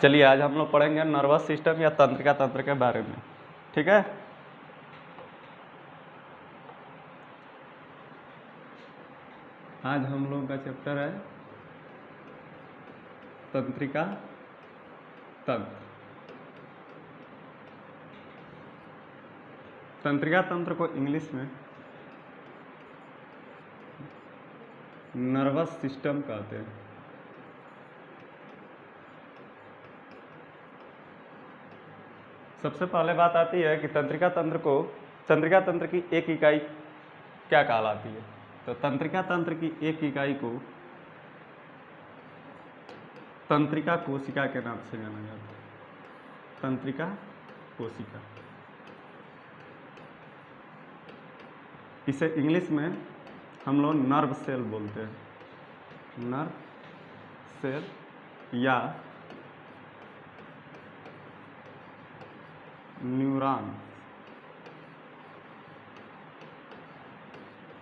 चलिए आज हम लोग पढ़ेंगे नर्वस सिस्टम या तंत्रिका तंत्र के बारे में, ठीक है। आज हम लोगों का चैप्टर है तंत्रिका तंत्र। तंत्रिका तंत्र को इंग्लिश में नर्वस सिस्टम कहते हैं। सबसे पहले बात आती है कि तंत्रिका तंत्र की एक इकाई क्या कहलाती है। तो तंत्रिका तंत्र की एक इकाई को तंत्रिका कोशिका के नाम से जाना जाता है। तंत्रिका कोशिका, इसे इंग्लिश में हम लोग नर्व सेल बोलते हैं। नर्व सेल या न्यूरॉन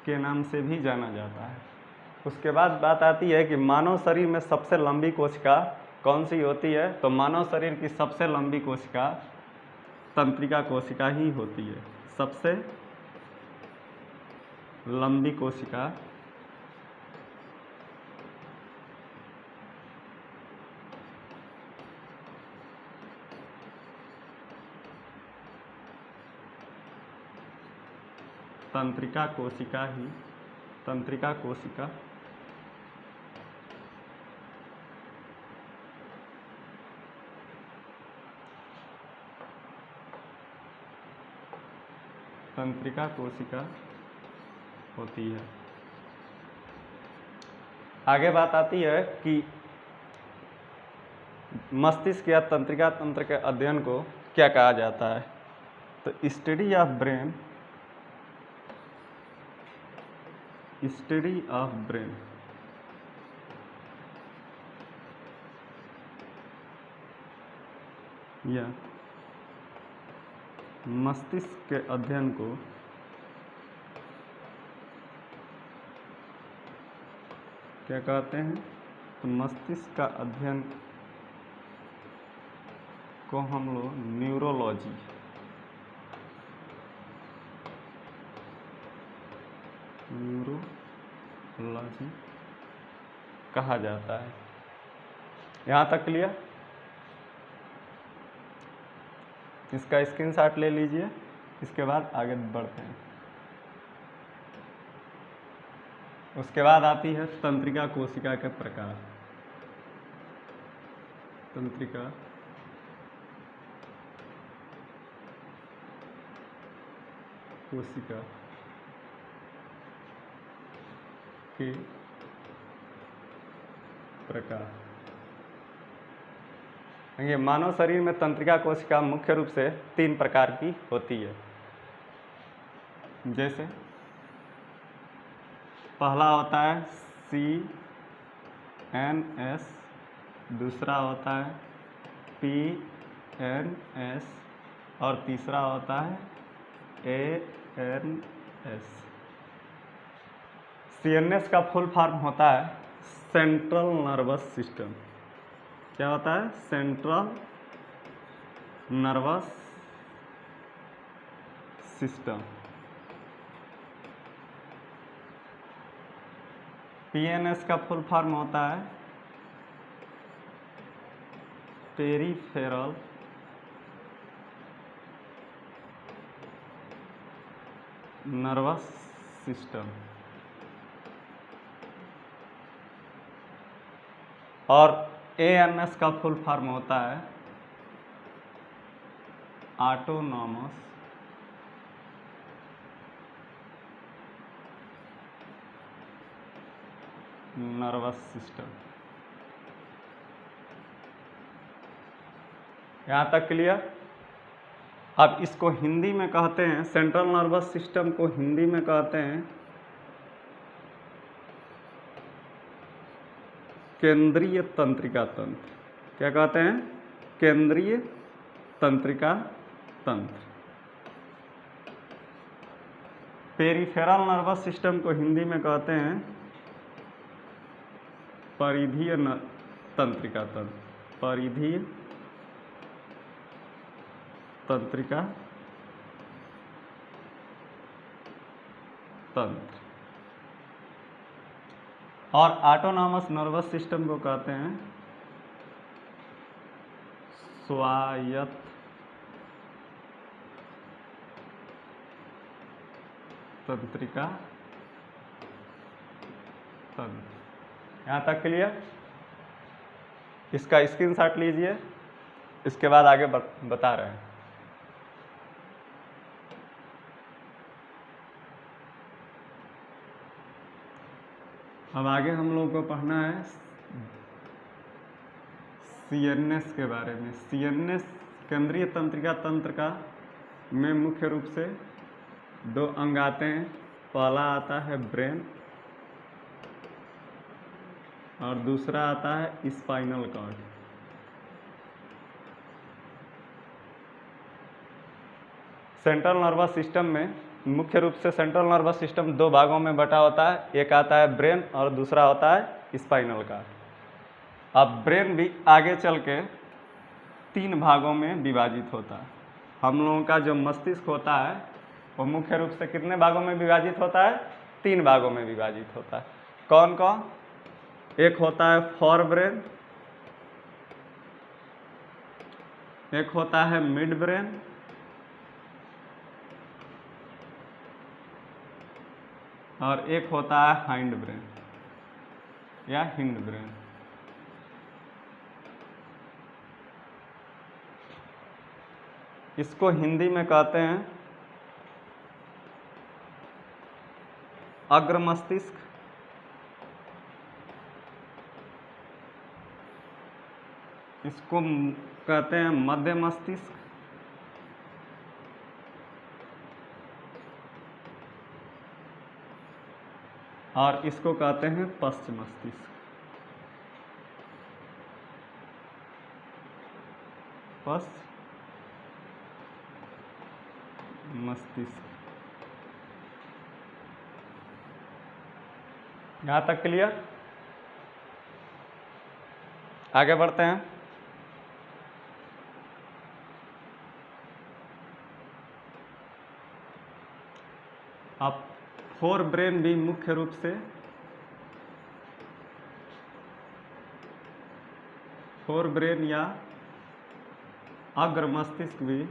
के नाम से भी जाना जाता है। उसके बाद बात आती है कि मानव शरीर में सबसे लंबी कोशिका कौन सी होती है। तो मानव शरीर की सबसे लंबी कोशिका तंत्रिका कोशिका ही होती है। सबसे लंबी कोशिका तंत्रिका कोशिका होती है। आगे बात आती है कि मस्तिष्क या तंत्रिका तंत्र के अध्ययन को क्या कहा जाता है। तो स्टडी ऑफ ब्रेन या मस्तिष्क के अध्ययन को क्या कहते हैं। तो मस्तिष्क का अध्ययन को हम लोग न्यूरोलॉजी कहा जाता है। यहाँ तक क्लियर। इसका स्क्रीनशॉट ले लीजिए। इसके बाद आगे बढ़ते हैं। उसके बाद आती है तंत्रिका कोशिका के प्रकार। तंत्रिका कोशिका के प्रकार। देखिए, मानव शरीर में तंत्रिका कोशिका मुख्य रूप से 3 प्रकार की होती है। जैसे पहला होता है CNS, दूसरा होता है PNS और तीसरा होता है ANS। CNS का फुल फॉर्म होता है सेंट्रल नर्वस सिस्टम। क्या होता है? Central nervous system. PNS का फुल फॉर्म होता है पेरिफेरल नर्वस सिस्टम। और ANS का फुल फॉर्म होता है ऑटोनॉमस नर्वस सिस्टम। यहाँ तक क्लियर। अब इसको हिंदी में कहते हैं, सेंट्रल नर्वस सिस्टम को हिंदी में कहते हैं केंद्रीय तंत्रिका तंत्र। क्या कहते हैं? केंद्रीय तंत्रिका तंत्र। पेरिफेरल नर्वस सिस्टम को हिंदी में कहते हैं परिधीय तंत्रिका तंत्र। परिधीय तंत्रिका तंत्र। और ऑटोनॉमस नर्वस सिस्टम को कहते हैं स्वायत्त तंत्रिका तंत्र। यहाँ तक क्लियर? इसका स्क्रीनशॉट लीजिए, इसके बाद आगे बता रहे हैं। अब आगे हम लोगों को पढ़ना है सीएनएस के बारे में। सीएनएस केंद्रीय तंत्रिका तंत्र का में मुख्य रूप से 2 अंग आते हैं। पहला आता है ब्रेन और दूसरा आता है spinal cord. Central nervous system में मुख्य रूप से सेंट्रल नर्वस सिस्टम 2 भागों में बटा होता है। एक आता है ब्रेन और दूसरा होता है स्पाइनल कॉर्ड। अब ब्रेन भी आगे चल के 3 भागों में विभाजित होता है। हम लोगों का जो मस्तिष्क होता है वो मुख्य रूप से कितने भागों में विभाजित होता है? 3 भागों में विभाजित होता है। कौन कौन? एक होता है फोर ब्रेन, एक होता है मिड ब्रेन और एक होता है हाइंड ब्रेन या हिंड ब्रेन। इसको हिंदी में कहते हैं अग्र मस्तिष्क, इसको कहते हैं मध्य मस्तिष्क और इसको कहते हैं पश्च मस्तिष्क। पश्च मस्तिष्क। यहाँ तक क्लियर? आगे बढ़ते हैं। अब फोर ब्रेन भी मुख्य रूप से फोर ब्रेन या अग्र मस्तिष्क भी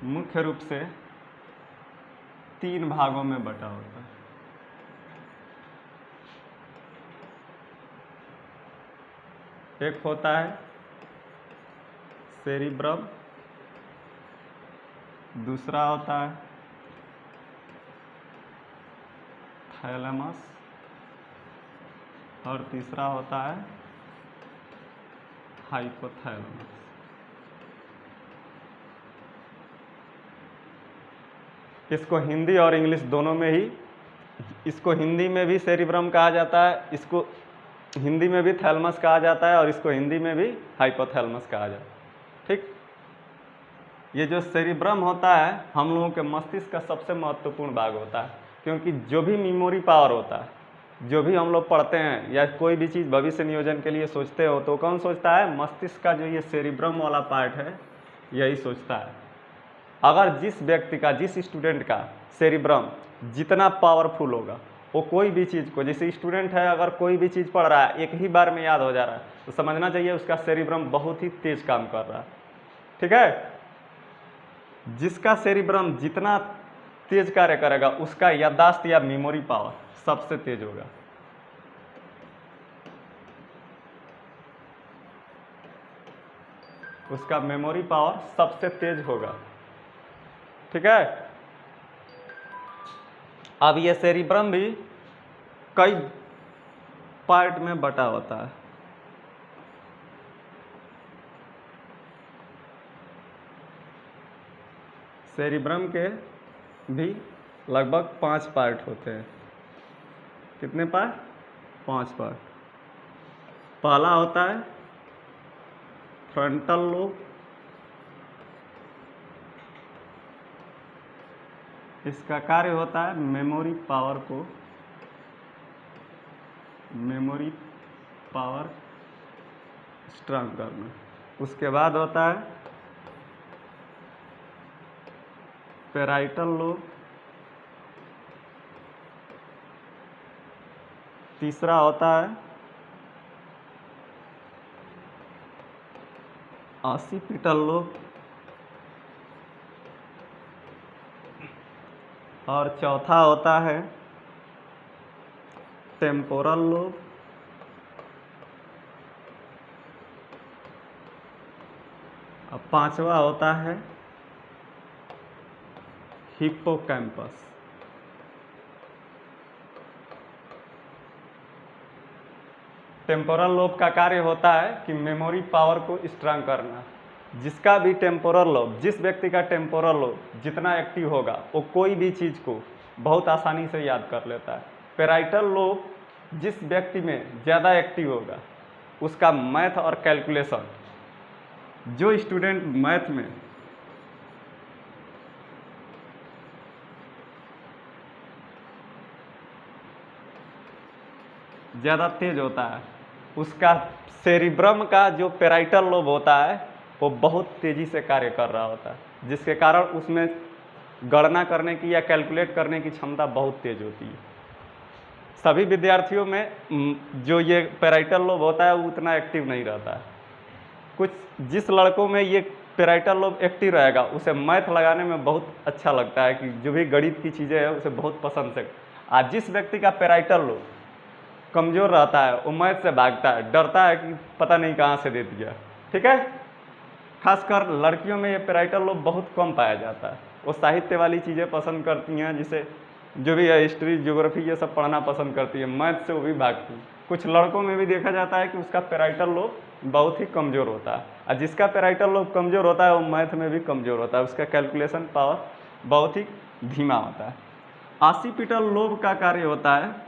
मुख्य रूप से 3 भागों में बटा होता है। एक होता है सेरिब्रम, दूसरा होता है थैलेमस और तीसरा होता है हाइपोथैलेमस। इसको हिंदी और इंग्लिश दोनों में ही, इसको हिंदी में भी सेरिब्रम कहा जाता है, इसको हिंदी में भी थैलेमस कहा जाता है और इसको हिंदी में भी हाइपोथैलेमस कहा जाता है। ठीक, ये जो सेरिब्रम होता है हम लोगों के मस्तिष्क का सबसे महत्वपूर्ण भाग होता है, क्योंकि जो भी मेमोरी पावर होता है, जो भी हम लोग पढ़ते हैं या कोई भी चीज़ भविष्य नियोजन के लिए सोचते हो तो कौन सोचता है? मस्तिष्क का जो ये सेरिब्रम वाला पार्ट है यही सोचता है। अगर जिस व्यक्ति का, जिस स्टूडेंट का सेरिब्रम जितना पावरफुल होगा वो कोई भी चीज़ को, जैसे स्टूडेंट है अगर कोई भी चीज़ पढ़ रहा है एक ही बार में याद हो जा रहा है तो समझना चाहिए उसका सेरिब्रम बहुत ही तेज काम कर रहा है। ठीक है, जिसका सेरिब्रम जितना तेज कार्य करेगा उसका याददाश्त या मेमोरी पावर सबसे तेज होगा। उसका मेमोरी पावर सबसे तेज होगा। ठीक है, अब ये सेरिब्रम भी कई पार्ट में बटा होता है। सेरिब्रम के भी लगभग 5 पार्ट होते हैं। कितने पार्ट? 5 पार्ट। पहला होता है फ्रंटल लोब, इसका कार्य होता है मेमोरी पावर स्ट्रांग करना। उसके बाद होता है पैराइटल लोब, तीसरा होता है ऑसिपिटल लोब, और चौथा होता है टेम्पोरल लोब, और पांचवा होता है हिप्पोकैम्पस। टेम्पोरल लोब का कार्य होता है कि मेमोरी पावर को स्ट्रांग करना। जिसका भी टेम्पोरल लोब, जिस व्यक्ति का टेम्पोरल लोब जितना एक्टिव होगा वो कोई भी चीज़ को बहुत आसानी से याद कर लेता है। पैराइटल लोब जिस व्यक्ति में ज़्यादा एक्टिव होगा उसका मैथ और कैलकुलेशन, जो स्टूडेंट मैथ में ज़्यादा तेज होता है उसका सेरिब्रम का जो पैराइटल लोब होता है वो बहुत तेज़ी से कार्य कर रहा होता है, जिसके कारण उसमें गणना करने की या कैलकुलेट करने की क्षमता बहुत तेज होती है। सभी विद्यार्थियों में जो ये पैराइटल लोब होता है वो उतना एक्टिव नहीं रहता है। कुछ जिस लड़कों में ये पैराइटल लोब एक्टिव रहेगा उसे मैथ लगाने में बहुत अच्छा लगता है, कि जो भी गणित की चीज़ें हैं उसे बहुत पसंद से। आज जिस व्यक्ति का पैराइटल लोब कमज़ोर रहता है वो मैथ से भागता है, डरता है कि पता नहीं कहाँ से दे दिया। ठीक है, खासकर लड़कियों में ये पैराइटल लोब बहुत कम पाया जाता है। वो साहित्य वाली चीज़ें पसंद करती हैं, जिसे जो भी है हिस्ट्री ज्योग्राफी ये सब पढ़ना पसंद करती है, मैथ से वो भी भागती हैं। कुछ लड़कों में भी देखा जाता है कि उसका पैराइटल लोब बहुत ही कमज़ोर होता है, और जिसका पैराइटल लोब कमज़ोर होता है वो मैथ में भी कमज़ोर होता है, उसका कैलकुलेशन पावर बहुत ही धीमा होता है। ऑसिपिटल लोब का कार्य होता है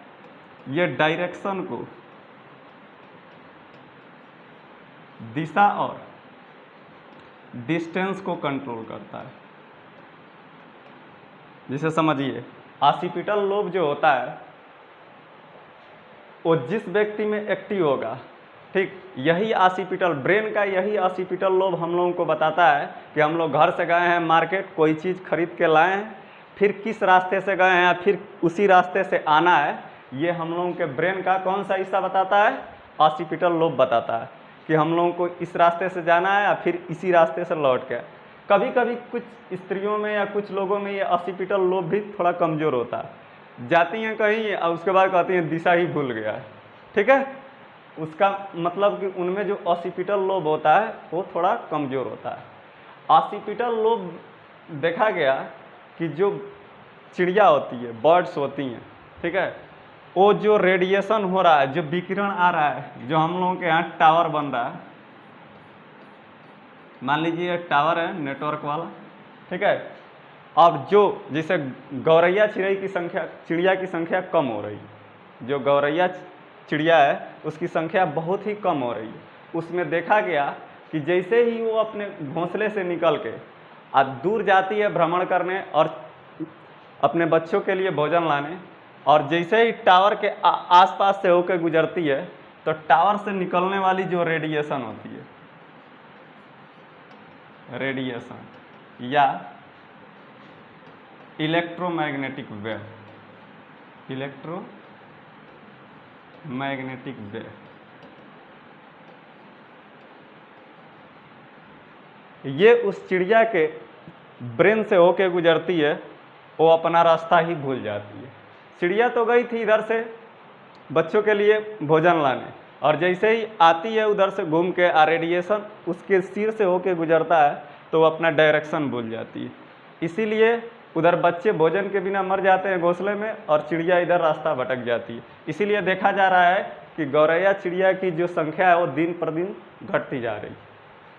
ये डायरेक्शन को, दिशा और डिस्टेंस को कंट्रोल करता है। जिसे समझिए, ऑसिपिटल लोब जो होता है वो जिस व्यक्ति में एक्टिव होगा, ठीक, यही ऑसिपिटल ब्रेन का यही ऑसिपिटल लोब हम लोगों को बताता है कि हम लोग घर से गए हैं मार्केट, कोई चीज़ खरीद के लाए हैं, फिर किस रास्ते से गए हैं, फिर उसी रास्ते से आना है। ये हम लोगों के ब्रेन का कौन सा हिस्सा बताता है? ऑसिपिटल लोब बताता है कि हम लोगों को इस रास्ते से जाना है या फिर इसी रास्ते से लौट के। कभी कभी कुछ स्त्रियों में या कुछ लोगों में ये ऑसिपिटल लोब भी थोड़ा कमज़ोर होता है, जाती हैं कहीं और उसके बाद कहती हैं दिशा ही भूल गया है। ठीक है, उसका मतलब कि उनमें जो ऑसिपिटल लोब होता है वो थोड़ा कमज़ोर होता है। ऑसिपिटल लोब देखा गया कि जो चिड़िया होती है, बर्ड्स होती हैं, ठीक है, वो जो रेडिएशन हो रहा है, जो विकिरण आ रहा है, जो हम लोगों के यहाँ टावर बन रहा है, मान लीजिए टावर है नेटवर्क वाला, ठीक है, अब जो जैसे गौरैया चिड़िया की संख्या कम हो रही, जो गौरैया चिड़िया है उसकी संख्या बहुत ही कम हो रही है। उसमें देखा गया कि जैसे ही वो अपने घोंसले से निकल के दूर जाती है भ्रमण करने और अपने बच्चों के लिए भोजन लाने, और जैसे ही टावर के आसपास से होकर गुजरती है तो टावर से निकलने वाली जो रेडिएशन होती है, रेडिएशन या इलेक्ट्रोमैग्नेटिक वेव, इलेक्ट्रोमैग्नेटिक वेव, ये उस चिड़िया के ब्रेन से होके गुजरती है, वो अपना रास्ता ही भूल जाती है। चिड़िया तो गई थी इधर से बच्चों के लिए भोजन लाने, और जैसे ही आती है उधर से घूम के रेडिएशन उसके सिर से होके गुजरता है तो वो अपना डायरेक्शन भूल जाती है। इसीलिए उधर बच्चे भोजन के बिना मर जाते हैं घोंसले में, और चिड़िया इधर रास्ता भटक जाती है। इसीलिए देखा जा रहा है कि गौरैया चिड़िया की जो संख्या है वो दिन पर दिन घटती जा रही है।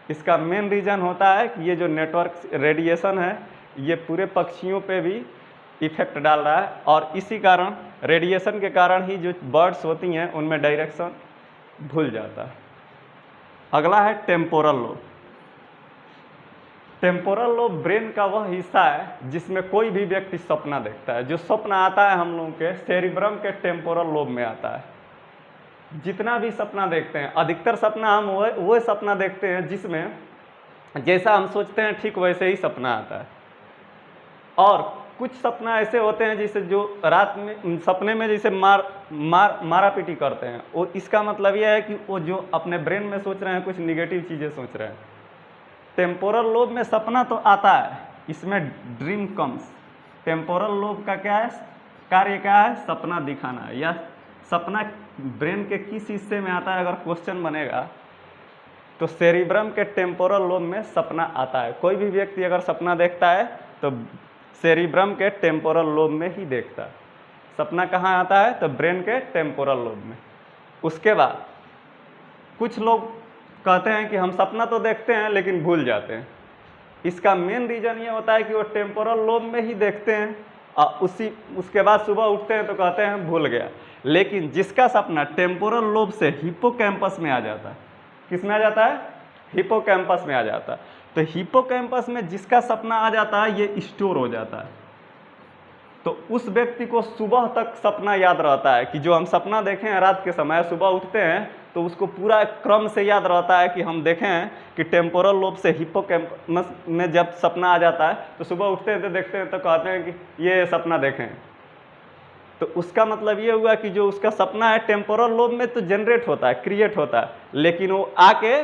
इसका मेन रीज़न होता है कि ये जो नेटवर्क रेडिएशन है ये पूरे पक्षियों पे भी इफेक्ट डाल रहा है, और इसी कारण रेडिएशन के कारण ही जो बर्ड्स होती हैं उनमें डायरेक्शन भूल जाता है। अगला है temporal lobe. Temporal lobe brain का वह हिस्सा है जिसमें कोई भी व्यक्ति सपना देखता है। जो सपना आता है हम लोगों के सेरिब्रम के टेम्पोरल लोब में आता है। जितना भी सपना देखते हैं, अधिकतर सपना हम वो सपना देखते हैं जिसमें जैसा हम सोचते हैं ठीक वैसे ही सपना आता है। और कुछ सपना ऐसे होते हैं जैसे जो रात में सपने में जैसे मारा पीटी करते हैं, वो इसका मतलब यह है कि वो जो अपने ब्रेन में सोच रहे हैं कुछ निगेटिव चीज़ें सोच रहे हैं। टेम्पोरल लोब में सपना तो आता है, इसमें ड्रीम कम्स। टेम्पोरल लोब का क्या है कार्य, क्या है, सपना दिखाना। या सपना ब्रेन के किस हिस्से में आता है, अगर क्वेश्चन बनेगा तो सेरिब्रम के टेम्पोरल लोब में सपना आता है। कोई भी व्यक्ति अगर सपना देखता है तो सेरिब्रम के टेम्पोरल लोब में ही देखता है। सपना कहाँ आता है, तो ब्रेन के टेम्पोरल लोब में। उसके बाद कुछ लोग कहते हैं कि हम सपना तो देखते हैं लेकिन भूल जाते हैं। इसका मेन रीज़न ये होता है कि वो टेम्पोरल लोब में ही देखते हैं और उसके बाद सुबह उठते हैं तो कहते हैं भूल गया। लेकिन जिसका सपना टेम्पोरल लोब से हिप्पोकैम्पस में आ जाता है, किस में आ जाता है, हिप्पोकैम्पस में आ जाता है, तो हिप्पोकैम्पस में जिसका सपना आ जाता है ये स्टोर हो जाता है। तो उस व्यक्ति को सुबह तक सपना याद रहता है कि जो हम सपना देखे हैं रात के समय, सुबह उठते हैं तो उसको पूरा क्रम से याद रहता है कि हम देखें हैं कि टेम्पोरल लोब से हिप्पोकैम्पस में जब सपना आ जाता है तो सुबह उठते हैं तो देखते हैं तो कहते हैं कि ये सपना देखें। तो उसका मतलब ये हुआ कि जो उसका सपना है टेम्पोरल लोब में तो जनरेट होता है, क्रिएट होता है, लेकिन वो आके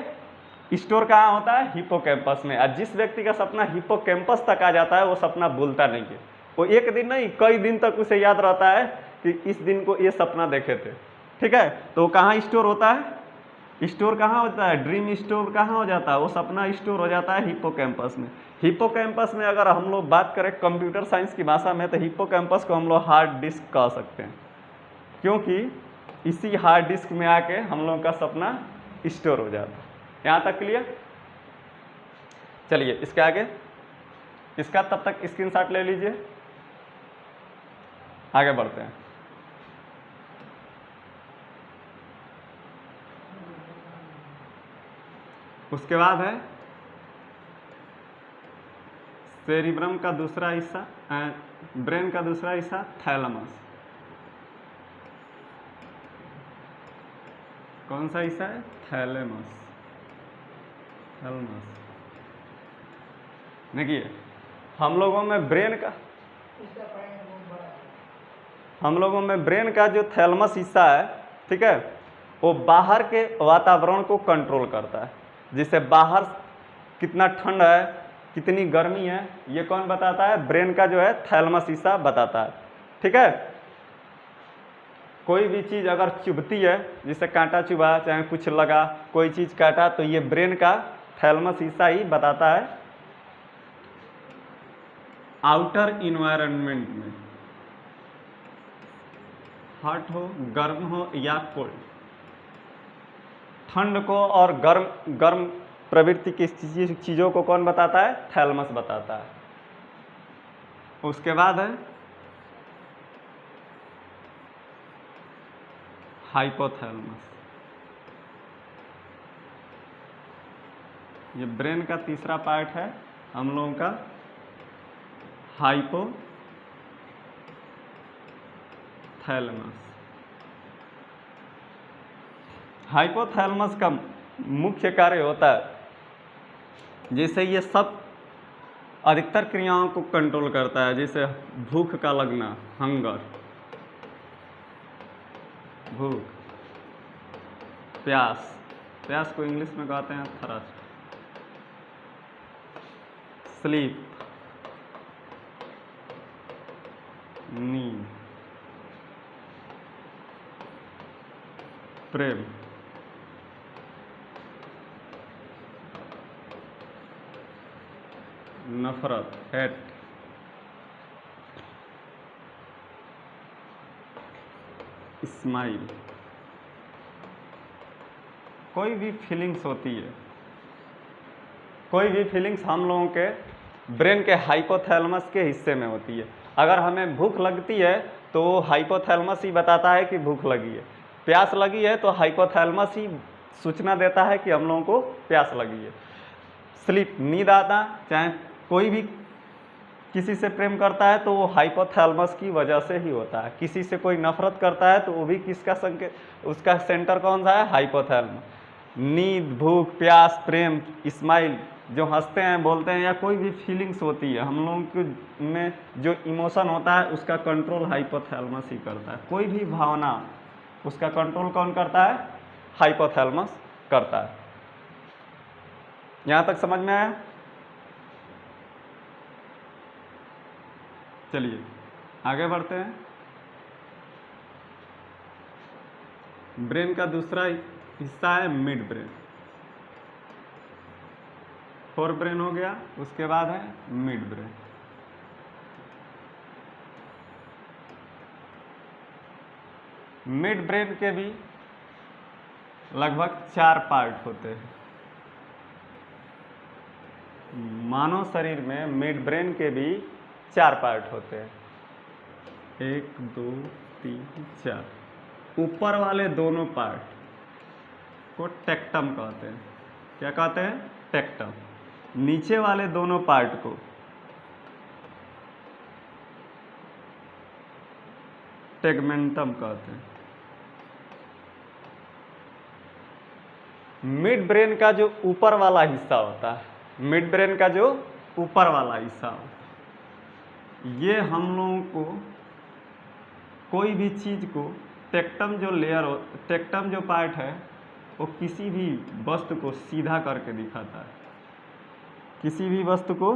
स्टोर कहाँ होता है, हिप्पोकैम्पस में। और जिस व्यक्ति का सपना हिप्पोकैम्पस तक आ जाता है वो सपना भूलता नहीं है। वो एक दिन नहीं कई दिन तक उसे याद रहता है कि इस दिन को ये सपना देखे थे। ठीक है, तो कहाँ स्टोर होता है, स्टोर कहाँ होता है, ड्रीम स्टोर कहाँ हो जाता है, वो सपना स्टोर हो जाता है हिप्पोकैम्पस में। हिप्पोकैम्पस में अगर हम लोग बात करें कंप्यूटर साइंस की भाषा में तो हिप्पोकैम्पस को हम लोग हार्ड डिस्क कह सकते हैं, क्योंकि इसी हार्ड डिस्क में आके हम लोग का सपना स्टोर हो जाता है। यहाँ तक क्लियर। चलिए इसके आगे, इसका तब तक स्क्रीनशॉट ले लीजिए, आगे बढ़ते हैं। उसके बाद है सेरिब्रम का दूसरा हिस्सा, ब्रेन का दूसरा हिस्सा थैलेमस। कौन सा हिस्सा है, थैलेमस। थैलेमस देखिए हम लोगों में ब्रेन का जो थैलेमस हिस्सा है, ठीक है, वो बाहर के वातावरण को कंट्रोल करता है। जैसे बाहर कितना ठंड है, कितनी गर्मी है, ये कौन बताता है, ब्रेन का जो है थैलेमस हिस्सा बताता है। ठीक है, कोई भी चीज़ अगर चुभती है, जैसे कांटा चुभा, चाहे कुछ लगा, कोई चीज़ काटा, तो ये ब्रेन का थैलेमस हिस्सा ही बताता है आउटर इन्वायरमेंट में, हॉट हो, गर्म हो या कोल्ड, ठंड को और गर्म प्रवृत्ति की चीज़ों को कौन बताता है, थैलेमस बताता है। उसके बाद है हाइपोथैलेमस। ये ब्रेन का तीसरा पार्ट है हम लोगों का हाइपोथैलेमस। हाइपोथैलेमस का मुख्य कार्य होता है, जैसे ये सब अधिकतर क्रियाओं को कंट्रोल करता है, जैसे भूख का लगना, हंगर, भूख, प्यास, प्यास को इंग्लिश में कहते हैं थरस्ट, स्लीप, नींद, प्रेम, नफरत, हेट, स्माइल। कोई भी फीलिंग्स होती है, कोई भी फीलिंग्स हम लोगों के ब्रेन के हाइपोथैलेमस के हिस्से में होती है। अगर हमें भूख लगती है तो हाइपोथैलेमस ही बताता है कि भूख लगी है, प्यास लगी है तो हाइपोथैलेमस ही सूचना देता है कि हम लोगों को प्यास लगी है। स्लीप, नींद आता, चाहे कोई भी किसी से प्रेम करता है तो वो हाइपोथैलेमस की वजह से ही होता है। किसी से कोई नफरत करता है तो वो भी किसका संकेत, उसका सेंटर कौन सा है, हाइपोथैलेमस। नींद, भूख, प्यास, प्रेम, स्माइल, जो हंसते हैं, बोलते हैं, या कोई भी फीलिंग्स होती है हम लोगों के में, जो इमोशन होता है उसका कंट्रोल हाइपोथैलेमस ही करता है। कोई भी भावना, उसका कंट्रोल कौन करता है, हाइपोथैलेमस करता है। यहाँ तक समझ में आया? चलिए आगे बढ़ते हैं। ब्रेन का दूसरा हिस्सा है मिड ब्रेन। फोर ब्रेन हो गया, उसके बाद है मिड ब्रेन। मिड ब्रेन के भी लगभग 4 पार्ट होते हैं। मानव शरीर में मिड ब्रेन के भी 4 पार्ट होते हैं, 1 2 3 4। ऊपर वाले दोनों पार्ट को टेक्टम कहते हैं। क्या कहते हैं, टेक्टम। नीचे वाले दोनों पार्ट को टेगमेंटम कहते हैं। मिड ब्रेन का जो ऊपर वाला हिस्सा होता है, मिड ब्रेन का जो ऊपर वाला हिस्सा होता है, ये हम लोगों को कोई भी चीज़ को, टेक्टम जो लेयर हो, टेक्टम जो पार्ट है, वो किसी भी वस्तु को सीधा करके दिखाता है। किसी भी वस्तु को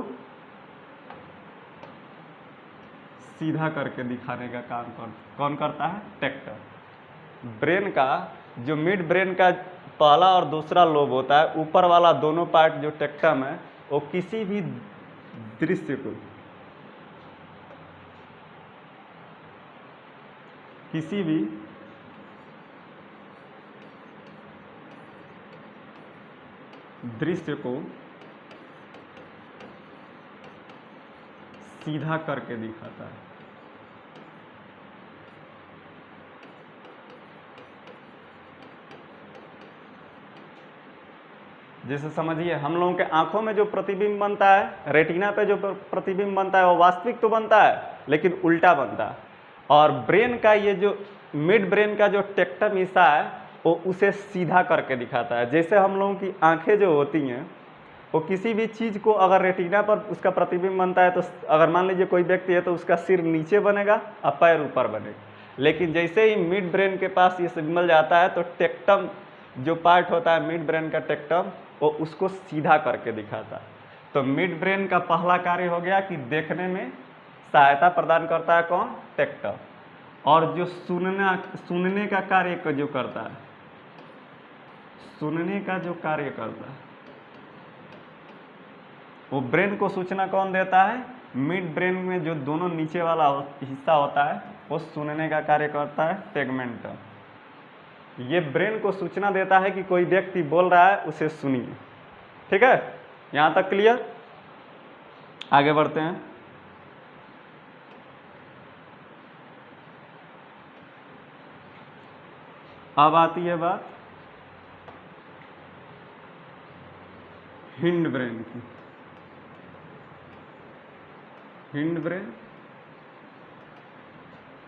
सीधा करके दिखाने का काम कौन करता है, टेक्टम। ब्रेन का जो मिड ब्रेन का पहला और दूसरा लोब होता है, ऊपर वाला दोनों पार्ट जो टेक्टम है, वो किसी भी दृश्य को, किसी भी दृश्य को सीधा करके दिखाता है। जैसे समझिए, हम लोगों के आंखों में जो प्रतिबिंब बनता है, रेटिना पे जो प्रतिबिंब बनता है, वो वास्तविक तो बनता है लेकिन उल्टा बनता है। और ब्रेन का ये जो मिड ब्रेन का जो टेक्टम हिस्सा है, वो उसे सीधा करके दिखाता है। जैसे हम लोगों की आंखें जो होती हैं, वो किसी भी चीज़ को अगर रेटिना पर उसका प्रतिबिंब बनता है, तो अगर मान लीजिए कोई व्यक्ति है तो उसका सिर नीचे बनेगा और पैर ऊपर बनेगा। लेकिन जैसे ही मिड ब्रेन के पास ये सिग्नल जाता है, तो टेक्टम जो पार्ट होता है मिड ब्रेन का टेक्टम, वो उसको सीधा करके दिखाता है। तो मिड ब्रेन का पहला कार्य हो गया कि देखने में सहायता प्रदान करता है कौन, टेक्टम। और जो सुनने का कार्य जो करता है, सुनने का जो कार्य करता है, वो ब्रेन को सूचना कौन देता है, मिड ब्रेन में जो दोनों नीचे वाला हिस्सा होता है, वो सुनने का कार्य करता है टेगमेंटम। ये ब्रेन को सूचना देता है कि कोई व्यक्ति बोल रहा है, उसे सुनिए। ठीक है, यहाँ तक क्लियर? आगे बढ़ते हैं। अब आती है बात हिंड ब्रेन की। हिंड ब्रेन,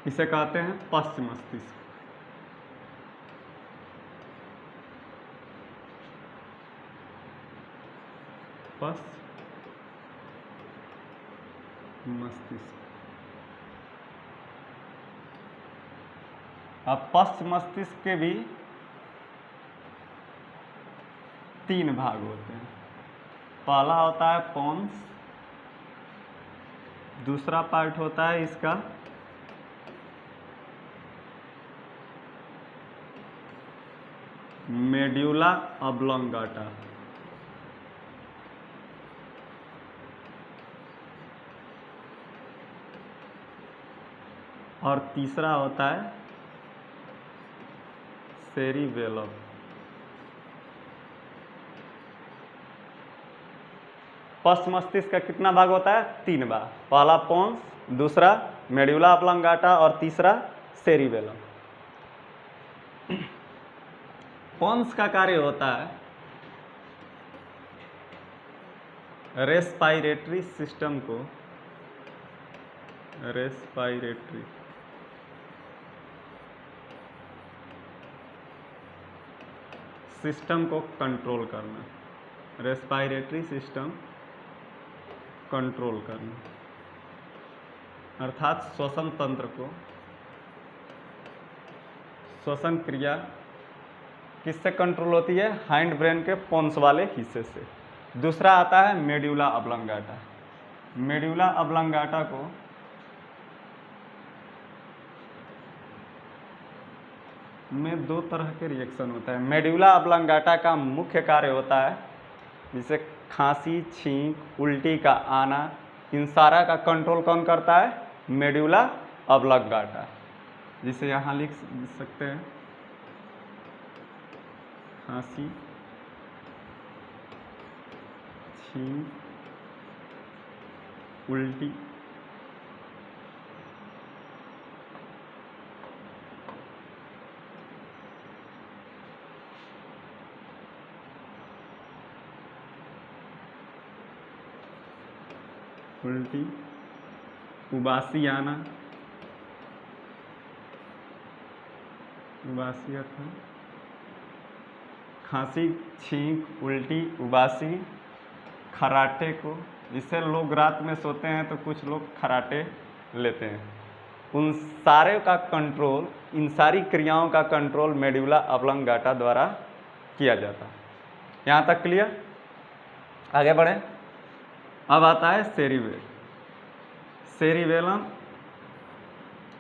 इसे कहते हैं पश्च मस्तिष्क। पश्च मस्तिष्क। अब पश्च मस्तिष्क के भी 3 भाग होते हैं। पहला होता है पोन्स, दूसरा पार्ट होता है इसका मेड्यूला ऑब्लोंगाटा, और तीसरा होता है सेरिबेलम। पश्च मस्तिष्क का कितना भाग होता है, 3 भाग। पहला पोन्स, दूसरा मेड्यूला ऑब्लोंगाटा और तीसरा सेरिबेलम। पोन्स का कार्य होता है रेस्पायरेटरी सिस्टम को रेस्पायरेटरी सिस्टम को कंट्रोल करना, रेस्पायरेटरी सिस्टम कंट्रोल करना, अर्थात श्वसन तंत्र को, श्वसन क्रिया किससे कंट्रोल होती है? हाइंड ब्रेन के पोन्स वाले हिस्से से। दूसरा आता है मेड्यूला ऑब्लंगाटा। मेड्यूला ऑब्लंगाटा को में दो तरह के रिएक्शन होता है। मेड्यूला ऑब्लंगाटा का मुख्य कार्य होता है जिसे खांसी, छींक, उल्टी का आना, इन सारा का कंट्रोल कौन करता है? मेड्यूला ऑब्लंगाटा, जिसे यहाँ लिख सकते हैं खांसी, छींक, उल्टी, उबासी आना, उबासी अर्थात खांसी, छींक, उल्टी, उबासी, खराटे को, इससे लोग रात में सोते हैं तो कुछ लोग खराटे लेते हैं। उन सारे का कंट्रोल, इन सारी क्रियाओं का कंट्रोल मेड्यूला ऑब्लंगाटा द्वारा किया जाता है। यहाँ तक क्लियर? आगे बढ़ें। अब आता है सेरिबेल। सेरिबेलम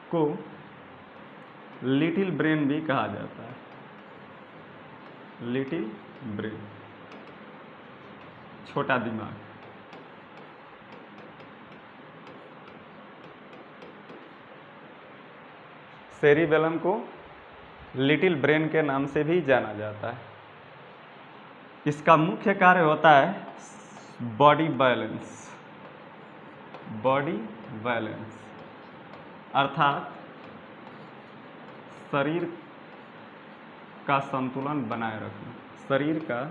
को लिटिल ब्रेन भी कहा जाता है, लिटिल ब्रेन, छोटा दिमाग। सेरिबेलम को लिटिल ब्रेन के नाम से भी जाना जाता है। इसका मुख्य कार्य होता है बॉडी बैलेंस, बॉडी बैलेंस अर्थात शरीर का संतुलन बनाए रखना, शरीर का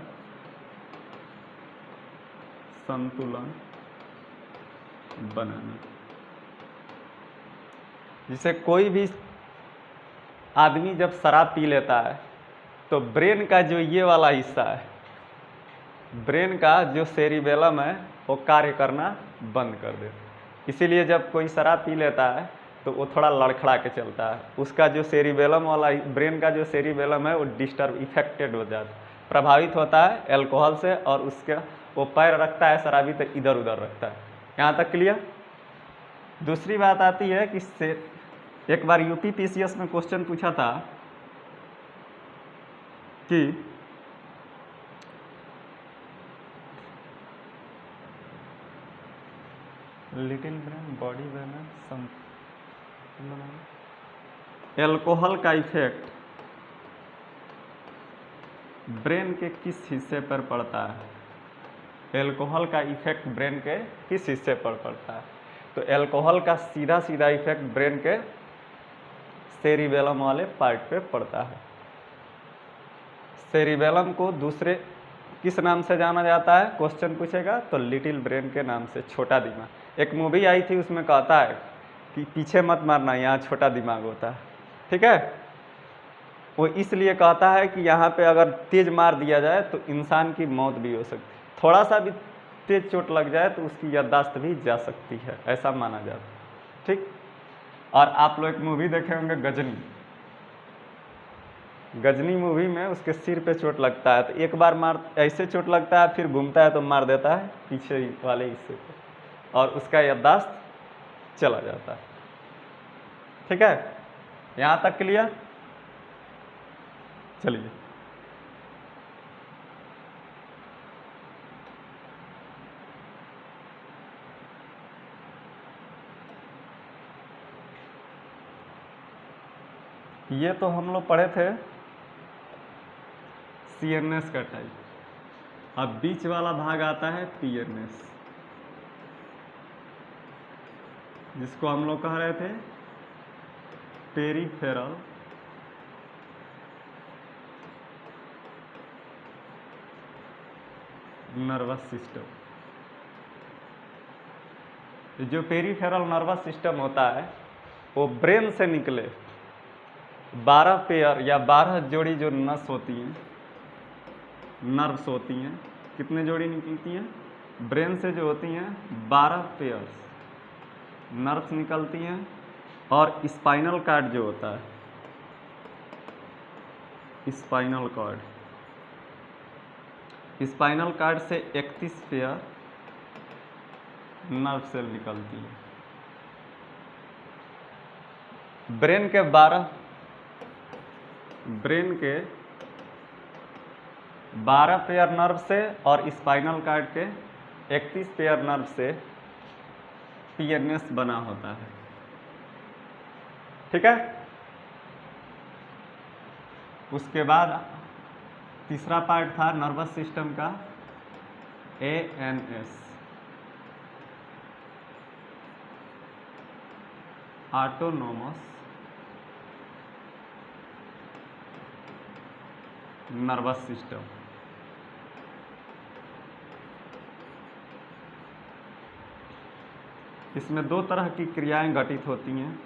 संतुलन बनाना। जिसे कोई भी आदमी जब शराब पी लेता है तो ब्रेन का जो ये वाला हिस्सा है, ब्रेन का जो सेरिबेलम है वो कार्य करना बंद कर देता। इसीलिए जब कोई शराब पी लेता है तो वो थोड़ा लड़खड़ा के चलता है, उसका जो सेरिबेलम वाला ब्रेन का जो सेरिबेलम है वो डिस्टर्ब, इफेक्टेड हो जाता है, प्रभावित होता है अल्कोहल से, और उसके वो पैर रखता है शराबी तो इधर उधर रखता है। यहाँ तक क्लियर? दूसरी बात आती है कि एक बार यूपी पीसीएस में क्वेश्चन पूछा था कि little brain, body balance, alcohol का इफेक्ट ब्रेन के किस हिस्से पर पड़ता है? एल्कोहल का इफेक्ट ब्रेन के किस हिस्से पर पड़ता है? तो एल्कोहल का सीधा सीधा इफेक्ट ब्रेन के सेरिबेलम वाले पार्ट पे पड़ता है। सेरिबेलम को दूसरे किस नाम से जाना जाता है? क्वेश्चन पूछेगा तो लिटिल ब्रेन के नाम से, छोटा दिमाग। एक मूवी आई थी उसमें कहता है कि पीछे मत मारना, यहाँ छोटा दिमाग होता है, ठीक है? वो इसलिए कहता है कि यहाँ पे अगर तेज मार दिया जाए तो इंसान की मौत भी हो सकती है, थोड़ा सा भी तेज चोट लग जाए तो उसकी याददाश्त भी जा सकती है, ऐसा माना जाता है, ठीक? और आप लोग एक मूवी देखे होंगे गजनी, गजनी मूवी में उसके सिर पे चोट लगता है तो एक बार मार ऐसे चोट लगता है, फिर घूमता है तो मार देता है पीछे वाले हिस्से पे, और उसका याददाश्त चला जाता है, ठीक है? यहाँ तक क्लियर? चलिए ये तो हम लोग पढ़े थे सीएनएस का टाइप, अब बीच वाला भाग आता है पीएनएस, जिसको हम लोग कह रहे थे पेरिफेरल नर्वस सिस्टम। जो पेरिफेरल नर्वस सिस्टम होता है वो ब्रेन से निकले 12 पेयर या 12 जोड़ी जो नस होती हैं, नर्व्स होती हैं, कितने जोड़ी निकलती हैं? ब्रेन से जो होती हैं 12 पेयर्स नर्व्स निकलती हैं। और स्पाइनल कॉर्ड जो होता है, स्पाइनल कॉर्ड से 31 पेयर नर्व सेल निकलती है। ब्रेन के 12 पेयर नर्व से और स्पाइनल कॉर्ड के 31 पेयर नर्व से पीएनएस बना होता है। ठीक है। उसके बाद तीसरा पार्ट था नर्वस सिस्टम का एएनएस, ऑटोनोमस नर्वस सिस्टम। इसमें दो तरह की क्रियाएं घटित होती हैं।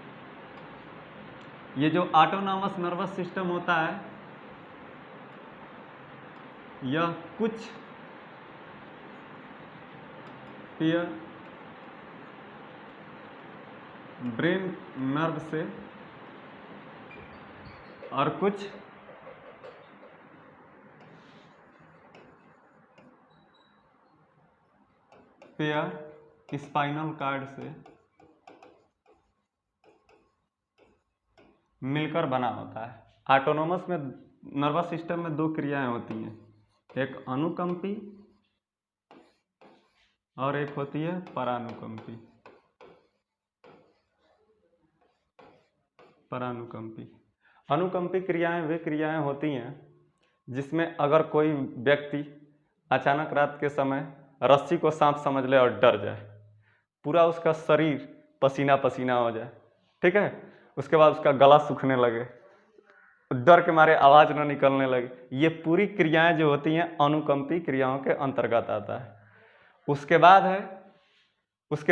ये जो ऑटोनोमस नर्वस सिस्टम होता है यह कुछ पेयर ब्रेन नर्व से और कुछ पेयर स्पाइनल कॉर्ड से मिलकर बना होता है। ऑटोनोमस में नर्वस सिस्टम में दो क्रियाएं होती हैं, एक अनुकंपी और एक होती है परानुकंपी। अनुकंपी क्रियाएं वे क्रियाएं होती हैं जिसमें अगर कोई व्यक्ति अचानक रात के समय रस्सी को सांप समझ ले और डर जाए, पूरा उसका शरीर पसीना पसीना हो जाए, ठीक है, उसके बाद उसका गला सूखने लगे, डर के मारे आवाज़ न निकलने लगे, ये पूरी क्रियाएं जो होती हैं अनुकंपी क्रियाओं के अंतर्गत आता है। उसके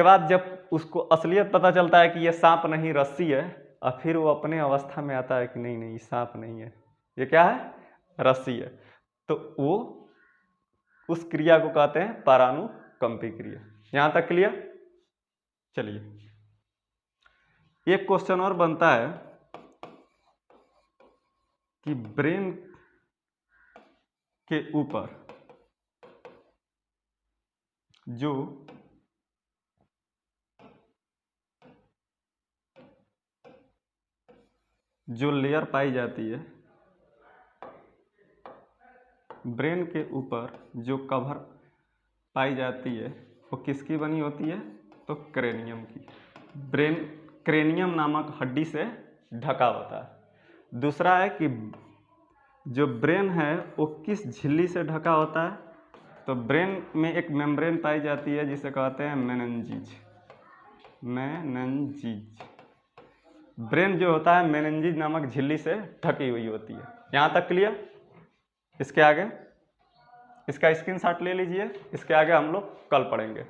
बाद जब उसको असलियत पता चलता है कि ये सांप नहीं रस्सी है, और फिर वो अपने अवस्था में आता है कि नहीं नहीं सांप नहीं है, ये क्या है, रस्सी है, तो वो उस क्रिया को कहते हैं परानुकंपी क्रिया। यहाँ तक क्लियर? चलिए एक क्वेश्चन और बनता है कि ब्रेन के ऊपर जो लेयर पाई जाती है, ब्रेन के ऊपर जो कवर पाई जाती है वो किसकी बनी होती है? तो क्रेनियम की। ब्रेन क्रेनियम नामक हड्डी से ढका होता है। दूसरा है कि जो ब्रेन है वो किस झिल्ली से ढका होता है? तो ब्रेन में एक मेम्ब्रेन पाई जाती है जिसे कहते हैं मेनिंजेस। ब्रेन जो होता है मेनिंजेस नामक झिल्ली से ढकी हुई होती है। यहाँ तक क्लियर? इसके आगे इसका स्क्रीनशॉट ले लीजिए, इसके आगे हम लोग कल पढ़ेंगे।